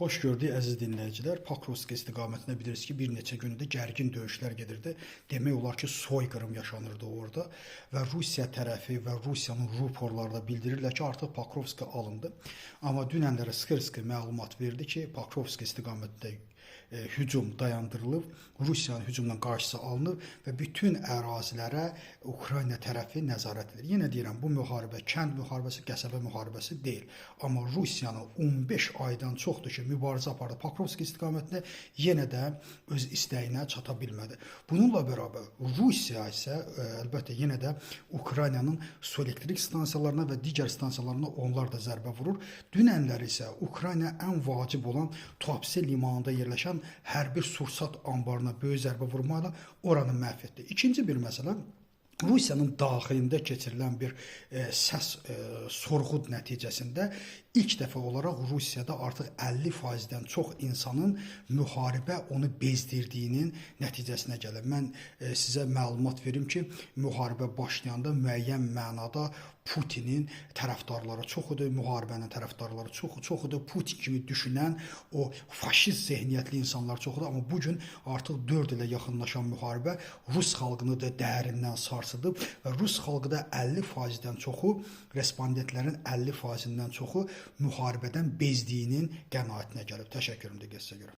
Xoş gördük əziz dinləyicilər. Pokrovsk istiqamətində bilirsiniz ki, bir neçə gündür gərgin döyüşlər gedirdi. Demək olar ki, soyqırım yaşanırdı orada və Rusiya tərəfi və Rusiyanın ruporları da bildirirlər ki, artıq Pokrovsk alındı. Amma dünənlərə sıxır-sıxır məlumat verdi ki, Pokrovsk istiqamətində hücum dayandırılıb, Rusiyanın hücumdan qarşısı alınıb və bütün ərazilərə Ukrayna tərəfi nəzarət edir. Yenə deyirəm, bu müharibə kənd müharibəsi, qəsəbə müharibəsi deyil. Amma Rusiyanın 15 aydan çoxdur ki, mübarizə apardı Pokrovsk istiqamətində, yenə də öz istəyinə çata bilmədi. Bununla bərabər Rusiya isə əlbəttə yenə də Ukraynanın su elektrik stansiyalarına və digər stansiyalarına onlar da zərbə vurur. Dünənlər isə Ukrayna ən vacib olan Tuapse limanında yerləşən hərbi sursat anbarına böyük zərbə vurmayla oranı məhv etdi. İkinci bir məsələ, Rusiyanın daxilində keçirilən bir səs sorğu nəticəsində ilk dəfə olaraq Rusiyada artıq 50%-dən çox insanın müharibə onu bezdirdiyinin nəticəsinə gəlir. Mən sizə məlumat verim ki, müharibə başlayanda müəyyən mənada Putinin tərəfdarları çox idi, müharibənin tərəfdarları çox idi, Putin kimi düşünən o faşist zehniyyətli insanlar çox idi, amma bugün artıq 4 ilə yaxınlaşan müharibə Rus xalqını da dərindən sarsıdıb və Rus xalqı da 50%-dən çoxu, respondentlərin 50%-dən çoxu müharibədən bezdiyinin qənaətinə gəlib. Təşəkkürüm də sizə görə.